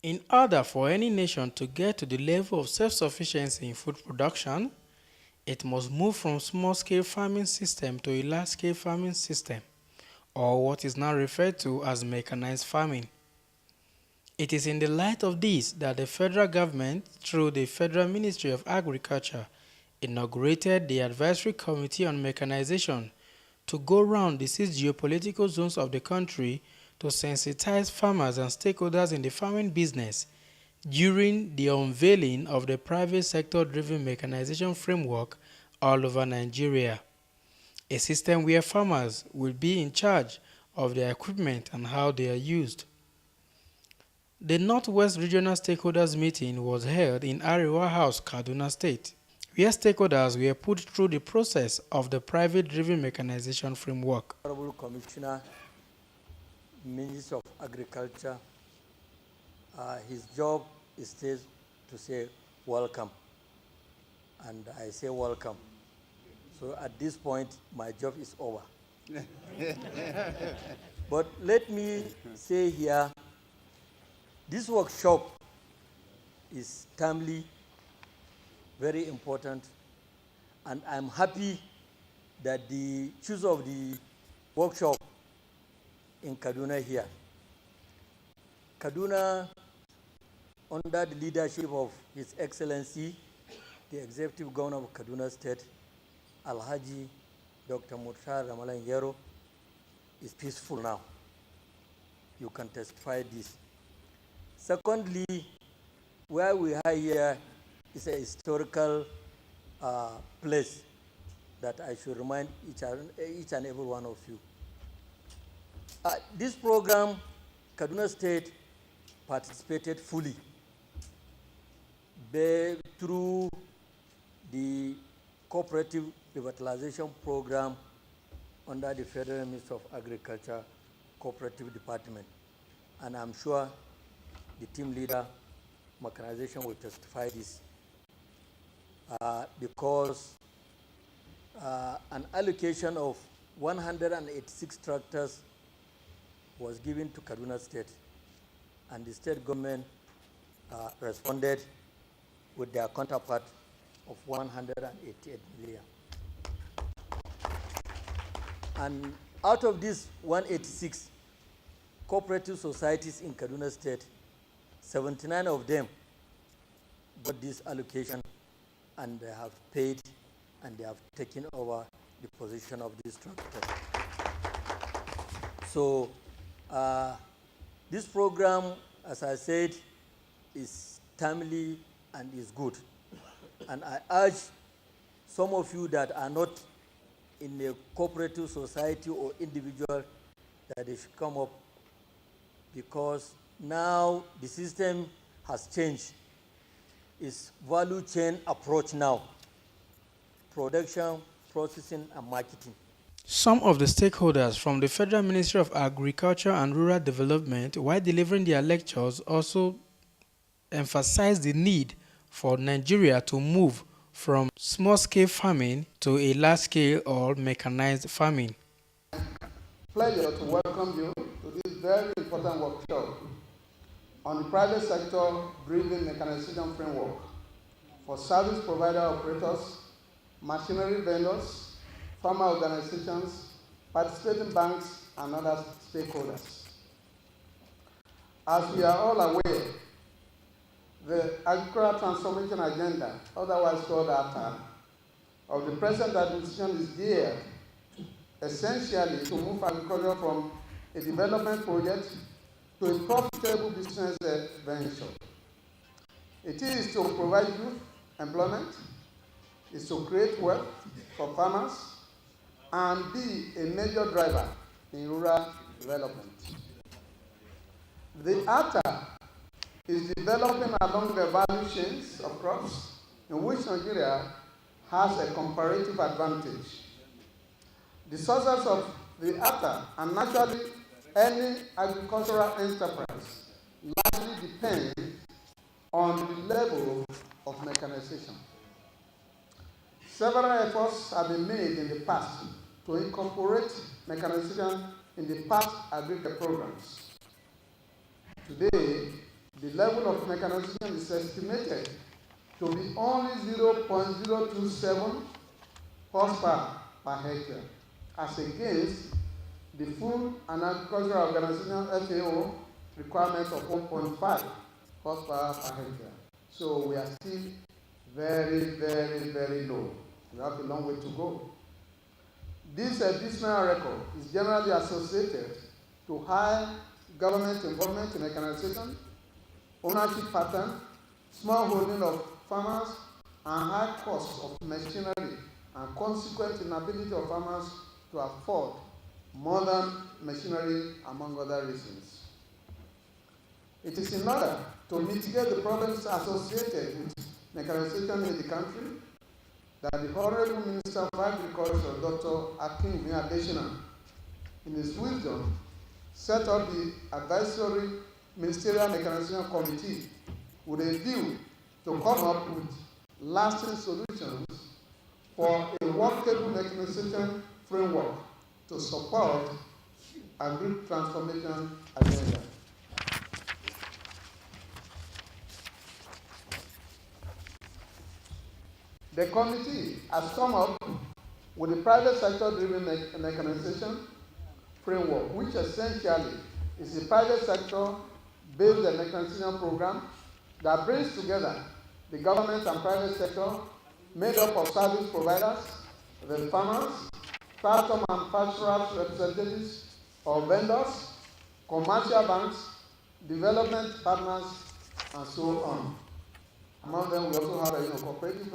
In order for any nation to get to the level of self-sufficiency in food production, it must move from small-scale farming system to a large-scale farming system, or what is now referred to as mechanized farming. It is in the light of this that the federal government, through the Federal Ministry of Agriculture, inaugurated the Advisory Committee on Mechanization to go round the 6 geopolitical zones of the country to sensitize farmers and stakeholders in the farming business during the unveiling of the private sector-driven mechanization framework all over Nigeria, a system where farmers will be in charge of their equipment and how they are used. The Northwest Regional Stakeholders Meeting was held in Arewa House, Kaduna State, where stakeholders were put through the process of the private-driven mechanization framework. Honorable Commissioner, Minister of Agriculture, his job is to say welcome, and I say welcome. So at this point, my job is over. But let me say here, this workshop is timely, very important, and I'm happy that the choice of the workshop in Kaduna here. Kaduna, under the leadership of His Excellency, the Executive Governor of Kaduna State, Alhaji Dr. Murtar Ramalan Yero, is peaceful now. You can testify this. Secondly, where we are here is a historical place that I should remind each and every one of you. This program, Kaduna State participated fully through the Cooperative Revitalization Program under the Federal Ministry of Agriculture Cooperative Department. And I'm sure the team leader, mechanization, will testify this. Because an allocation of 186 tractors was given to Kaduna State, and the state government responded with their counterpart of 188 million. And out of these 186 cooperative societies in Kaduna State, 79 of them got this allocation, and they have paid and they have taken over the position of this tractor. So this program, as I said, is timely and is good. And I urge some of you that are not in a cooperative society or individual that they should come up, because now the system has changed. It's value chain approach now: production, processing, and marketing. Some of the stakeholders from the Federal Ministry of Agriculture and Rural Development, while delivering their lectures, also emphasized the need for Nigeria to move from small-scale farming to a large-scale or mechanized farming. Pleasure to welcome you to this very important workshop on the private sector-driven mechanization framework for service provider operators, machinery vendors, farmer organizations, participating banks, and other stakeholders. As we are all aware, the Agricultural Transformation Agenda, otherwise called ATA, of the present administration is geared essentially to move agriculture from a development project to a profitable business venture. It is to provide youth employment, is to create wealth for farmers, and be a major driver in rural development. The ATA is developing along the value chains of crops in which Nigeria has a comparative advantage. The sources of the ATA, and naturally any agricultural enterprise, largely depend on the level of mechanization. Several efforts have been made in the past to incorporate mechanization in the past agricultural programs. Today, the level of mechanization is estimated to be only 0.027 horsepower per hectare, as against the Food and Agricultural Organization FAO requirement of 1.5 horsepower per hectare. So we are still very, very, very low. We have a long way to go. This dismal record is generally associated to high government involvement in mechanization, ownership pattern, small holding of farmers, and high cost of machinery, and consequent inability of farmers to afford modern machinery, among other reasons. It is in order to mitigate the problems associated with mechanization in the country that the Honorable Minister of Agriculture, Dr. Akin Adeshina, in his wisdom, set up the Advisory Ministerial Mechanization Committee with a view to come up with lasting solutions for a workable mechanization framework to support agri transformation agenda. The committee has come up with a private sector-driven mechanization framework, which essentially is a private sector-based mechanization program that brings together the government and private sector, made up of service providers, the farmers, tractor manufacturers, representatives or vendors, commercial banks, development partners, and so on. Among them, we also have cooperative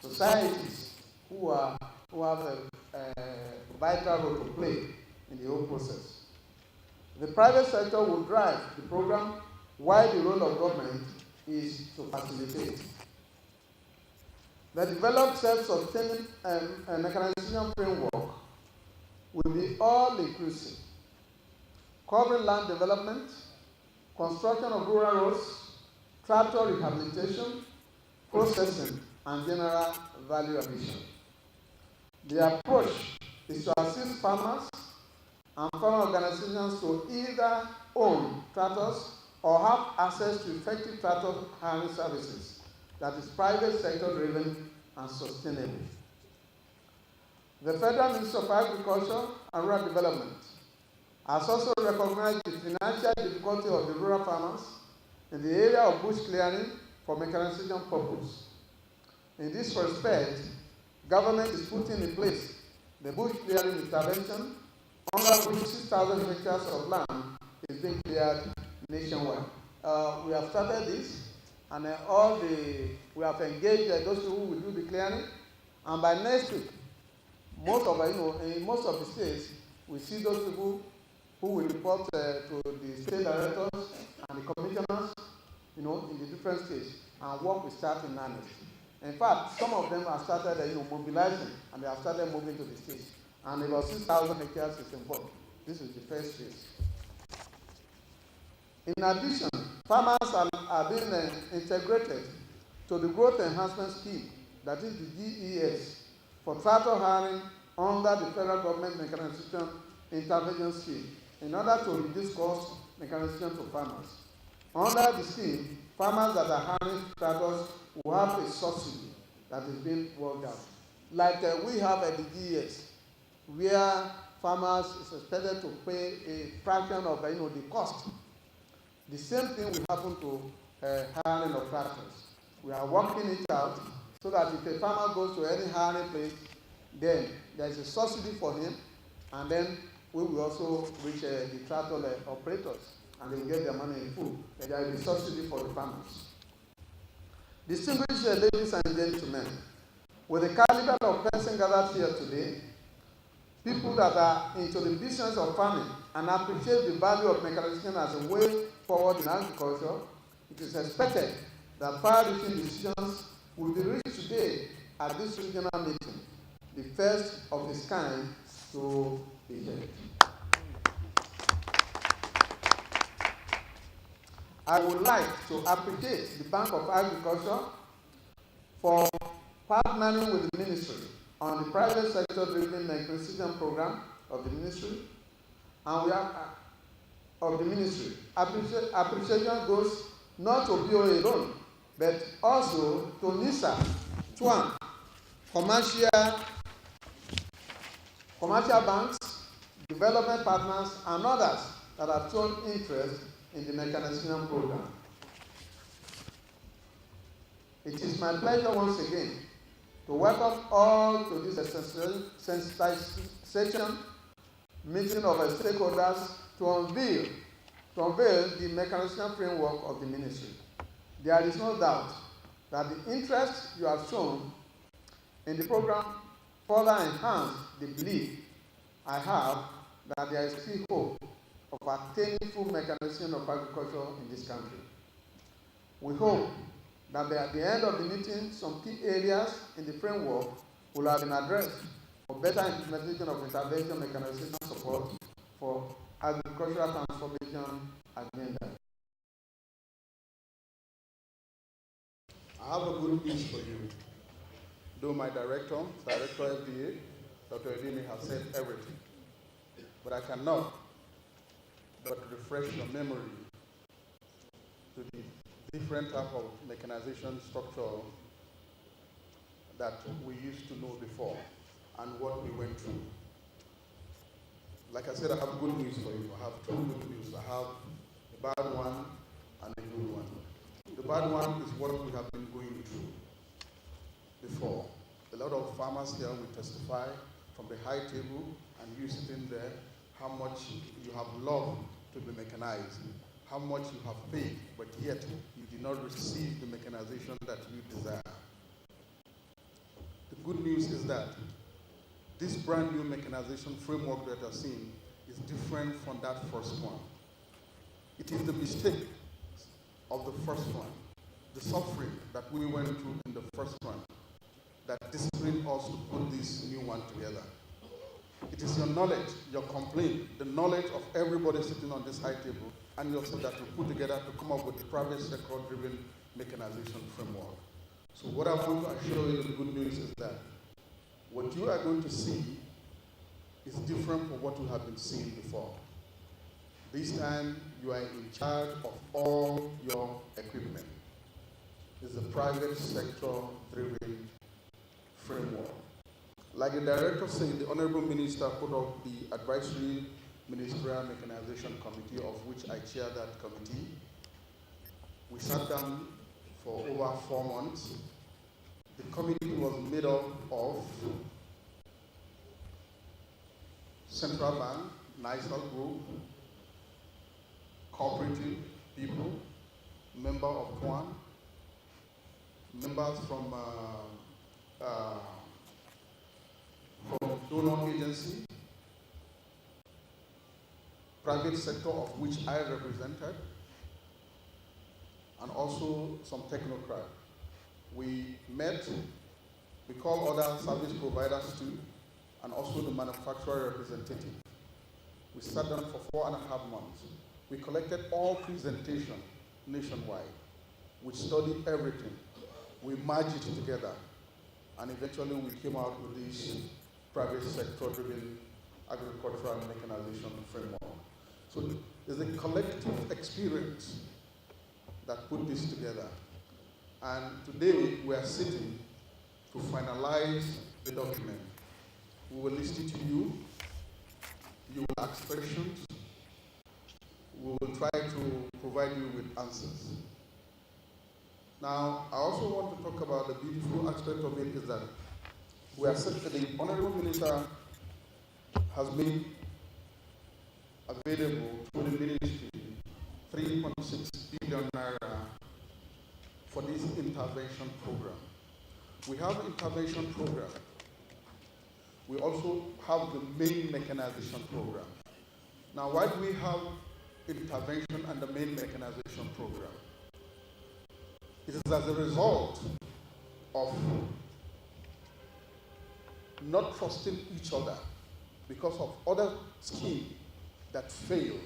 societies who have a vital role to play in the whole process. The private sector will drive the program, while the role of government is to facilitate. The developed self-sustaining mechanization framework will be all-inclusive, covering land development, construction of rural roads, tractor rehabilitation, processing, and general value addition. The approach is to assist farmers and farmer organizations to either own tractors or have access to effective tractor hiring services that is private sector driven and sustainable. The Federal Ministry of Agriculture and Rural Development has also recognized the financial difficulty of the rural farmers in the area of bush clearing for mechanization purpose. In this respect, government is putting in place the bush clearing intervention, under which 6,000 hectares of land is being cleared nationwide. We have started this, and we have engaged those people who will do the clearing, and by next week, in most of the states, we see those people who will report to the state directors and the commissioners, in the different states, and work will start in earnest. In fact, some of them have started, mobilizing, and they have started moving to the states. And about 6,000 hectares is involved. This is the first phase. In addition, farmers are being integrated to the Growth Enhancement Scheme, that is the GES, for tractor hiring under the federal government mechanization intervention scheme, in order to reduce cost mechanization to farmers. Under the scheme, farmers that are hiring tractors will have a subsidy that is being worked out. Like we have at the GES, where farmers is expected to pay a fraction of the cost. The same thing will happen to hiring of tractors. We are working it out so that if a farmer goes to any hiring place, then there is a subsidy for him, and then we will also reach the tractor operators, and they will get their money in full. And there will be subsidy for the farmers. Distinguished ladies and gentlemen, with the caliber of person gathered here today, people that are into the business of farming and appreciate the value of mechanization as a way forward in agriculture, it is expected that far-reaching decisions will be reached today at this regional meeting, the first of its kind to be held. I would like to appreciate the Bank of Agriculture for partnering with the ministry on the private sector driven mechanization program of the ministry, and of the ministry. Appreciation goes not to BOA alone, but also to NISA, TWAN, commercial banks, development partners, and others that have shown interest in the mechanization program. It is my pleasure once again to welcome all to this sensitization meeting of our stakeholders to unveil the mechanization framework of the ministry. There is no doubt that the interest you have shown in the program further enhance the belief I have that there is still hope of attaining full mechanization of agriculture in this country. We hope that at the end of the meeting, some key areas in the framework will have been addressed for better implementation of intervention mechanization support for agricultural transformation agenda. I have a good news for you. Though my director FDA, Dr. Edini, has said everything, but I cannot but refresh your memory to the different type of mechanization structure that we used to know before and what we went through. Like I said, I have good news for you. I have two good news. I have a bad one and a good one. The bad one is what we have been going through before. A lot of farmers here will testify from the high table and you sitting there how much you have loved to be mechanized, how much you have paid, but yet you did not receive the mechanization that you desire. The good news is that this brand new mechanization framework that you're seeing is different from that first one. It is the mistake of the first one, the suffering that we went through in the first one, that disciplined us to put this new one together. It is your knowledge, your complaint, the knowledge of everybody sitting on this high table and yourself that we put together to come up with the private sector-driven mechanization framework. So what I want to assure you, the good news is that what you are going to see is different from what you have been seeing before. This time, you are in charge of all your equipment. It's a private sector-driven framework. Like the director said, the Honorable Minister put up the Advisory Ministerial Mechanization Committee, of which I chair that committee. We sat down for over 4 months. The committee was made up of Central Bank, NISAL Group, cooperative people, member of TWAN, members from donor agency, private sector of which I represented, and also some technocrats. We met, we called other service providers too, and also the manufacturer representative. We sat down for 4.5 months. We collected all presentation nationwide. We studied everything. We merged it together. And eventually we came out with this private sector-driven agricultural mechanization framework. So there's a collective experience that put this together. And today we are sitting to finalize the document. We will listen to you. You will ask questions. We will try to provide you with answers. Now, I also want to talk about the beautiful aspect of it is that we are set, the Honorable Minister has made available to the ministry 3.6 billion naira for this intervention program. We have intervention program. We also have the main mechanization program. Now, why do we have intervention and the main mechanization program? It is as a result of not trusting each other because of other schemes that failed.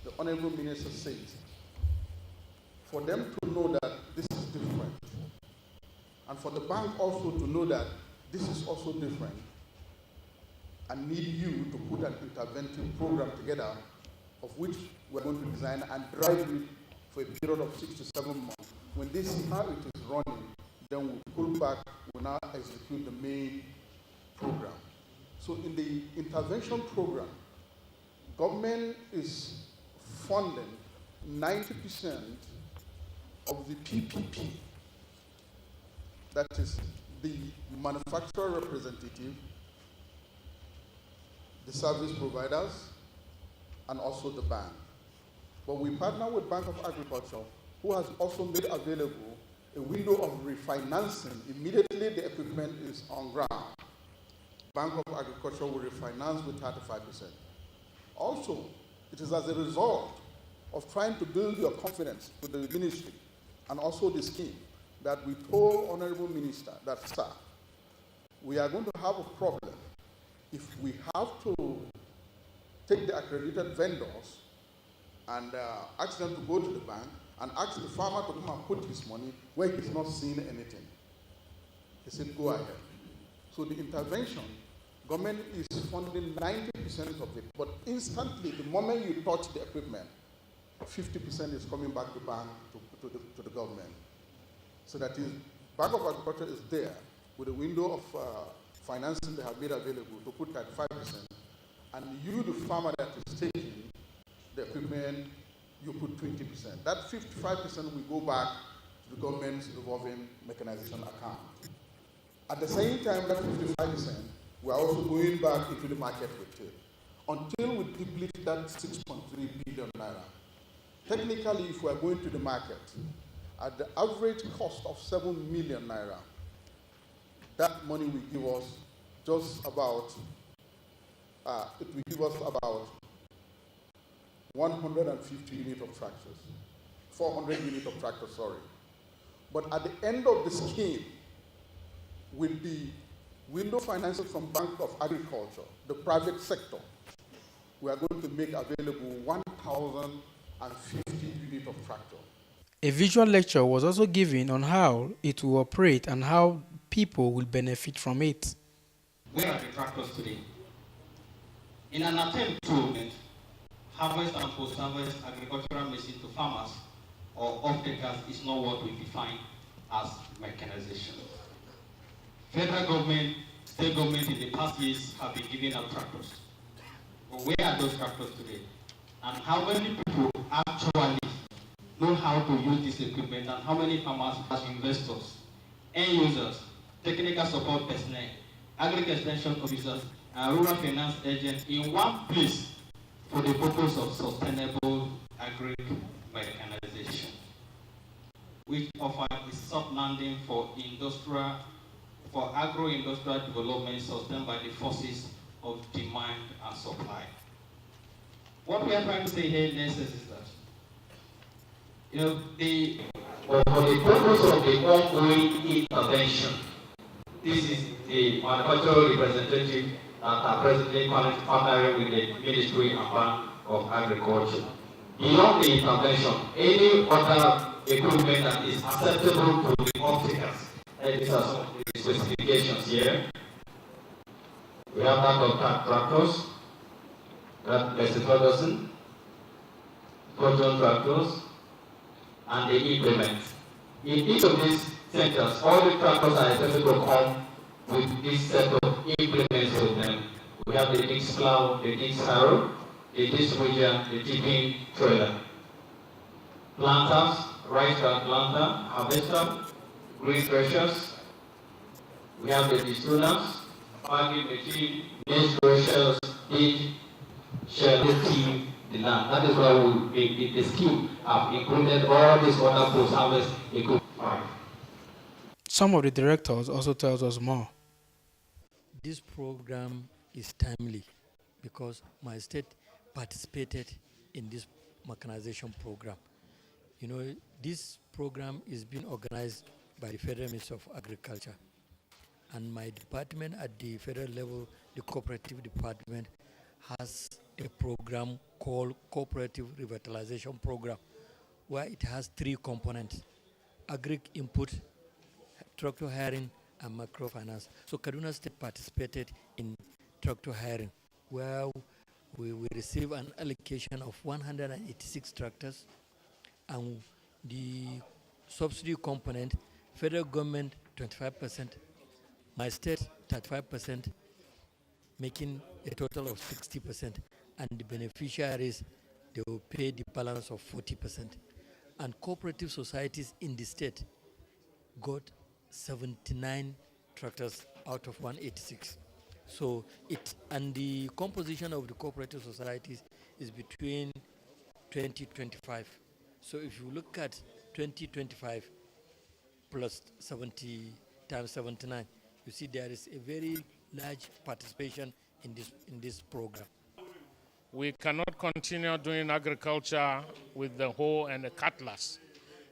The Honorable Minister said, for them to know that this is different, and for the bank also to know that this is also different, and need you to put an interventive program together of which we're going to design and drive it for a period of 6 to 7 months. When they see how it is running, then we'll pull back, we'll now execute the main program. So in the intervention program, government is funding 90% of the PPP, that is the manufacturer representative, the service providers, and also the bank. But we partner with Bank of Agriculture, who has also made available a window of refinancing immediately the equipment is on ground. Bank of Agriculture will refinance with 35%. Also, it is as a result of trying to build your confidence with the ministry and also the scheme that we told Honorable Minister that, sir, we are going to have a problem if we have to take the accredited vendors and ask them to go to the bank and ask the farmer to come and put his money where he's not seeing anything. He said, go ahead. So the intervention, government is funding 90% of it, but instantly, the moment you touch the equipment, 50% is coming back to bank, to the government. So that is, Bank of Agriculture is there with a window of financing they have made available to put 35%, and you, the farmer that is taking the equipment, you put 20%. That 55% will go back to the government's revolving mechanization account. At the same time, that 55%, we are also going back into the market with it until we deplete that 6.3 billion naira. Technically, if we are going to the market at the average cost of 7 million naira, that money will give us just about, it will give us about 150 units of tractors, 400 units of tractors, sorry. But at the end of the scheme, with the window financing from Bank of Agriculture, the private sector, we are going to make available 1,050 units of tractor. A visual lecture was also given on how it will operate and how people will benefit from it. Where are the tractors today? In an attempt to harvest and post-harvest agricultural machines to farmers or off-takers is not what we define as mechanization. Federal government, state government in the past years have been giving out tractors. But where are those tractors today? And how many people actually know how to use this equipment, and how many farmers as investors, end users, technical support personnel, agri-extension officers, and rural finance agents in one place for the purpose of sustainable agri-mechanization, which offers a soft landing for agro-industrial development sustained by the forces of demand and supply. What we are trying to say here next is that, for the purpose of the ongoing intervention, this is the manufacturer representative that are presently partnering with the Ministry and Bank of Agriculture. Beyond the intervention, any other equipment that is acceptable to the off-takers, and these are some of the specifications here. We have that of tractors, that Mr. Ferguson, Fortune tractors, and the implements. In each of these centers, all the tractors are expected to come with this set of implements with them. We have the disc plow, the disc harrow, the disc ridger, the tipping trailer. Planters, rice planter, harvester, green threshers. We have the distillers, bagging machine, maize threshers, ditch, shell, team, the land. That is why the scheme have included all these other post-harvest equipment. Some of the directors also tells us more. This program is timely because my state participated in this mechanization program. You know, this program is being organized by the Federal Ministry of Agriculture. And my department at the federal level, the cooperative department, has a program called Cooperative Revitalization Program, where it has 3 components: agri input, tractor hiring, and microfinance. So Kaduna State participated in tractor hiring, where we receive an allocation of 186 tractors, and the subsidy component, federal government 25%, my state 35%, making a total of 60%, and the beneficiaries, they will pay the balance of 40%. And cooperative societies in the state got 79 tractors out of 186. So and the composition of the cooperative societies is between 2025. So if you look at 2025 plus 70 times 79, you see there is a very large participation in this program. We cannot continue doing agriculture with the hoe and the cutlass.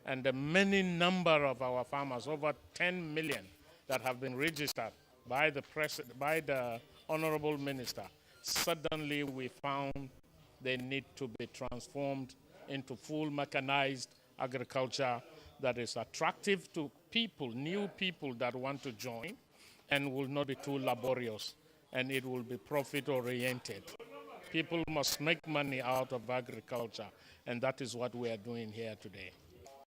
And the many number of our farmers, over 10 million, that have been registered by the Honorable Minister, suddenly we found they need to be transformed into full mechanized agriculture that is attractive to people, new people that want to join, and will not be too laborious, and it will be profit-oriented. People must make money out of agriculture, and that is what we are doing here today.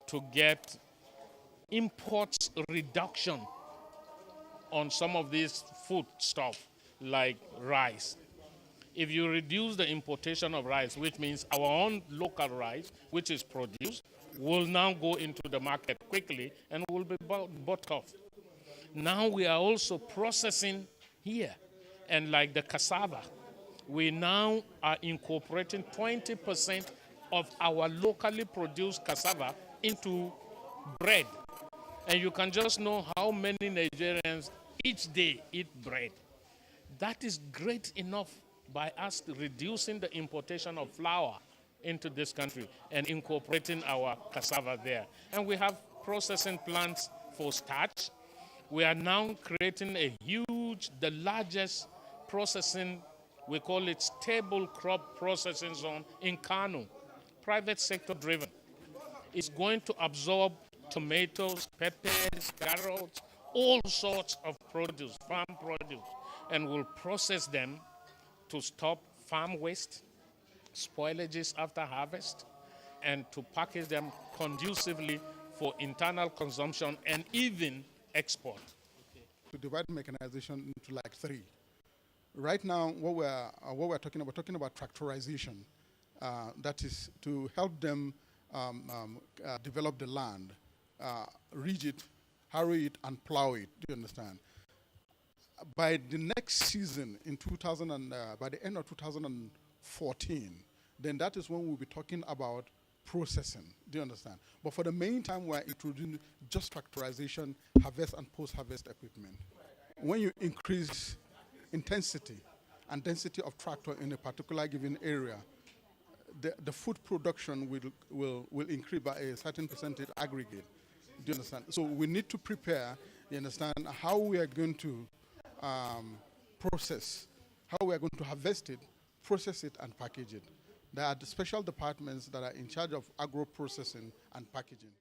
To get imports reduction on some of these food stuff like rice. If you reduce the importation of rice, which means our own local rice, which is produced, will now go into the market quickly and will be bought off. Now we are also processing here, and like the cassava, we now are incorporating 20% of our locally produced cassava into bread. And you can just know how many Nigerians each day eat bread. That is great enough by us reducing the importation of flour into this country and incorporating our cassava there. And we have processing plants for starch. We are now creating the largest processing, we call it stable crop processing zone in Kano, private sector driven. It's going to absorb tomatoes, peppers, carrots, all sorts of produce, farm produce, and will process them to stop farm waste, spoilages after harvest, and to package them conducively for internal consumption and even export. To divide mechanization into like three. Right now, what we're talking about tractorization. That is to help them develop the land, ridge it, harrow it, and plow it. Do you understand? By the next season, by the end of 2014, then that is when we'll be talking about processing. Do you understand? But for the meantime, we're introducing just tractorization, harvest, and post-harvest equipment. When you increase intensity and density of tractor in a particular given area, the food production will increase by a certain percentage aggregate. Do you understand? So we need to prepare, you understand, how we are going to process, how we are going to harvest it, process it, and package it. There are the special departments that are in charge of agro processing and packaging.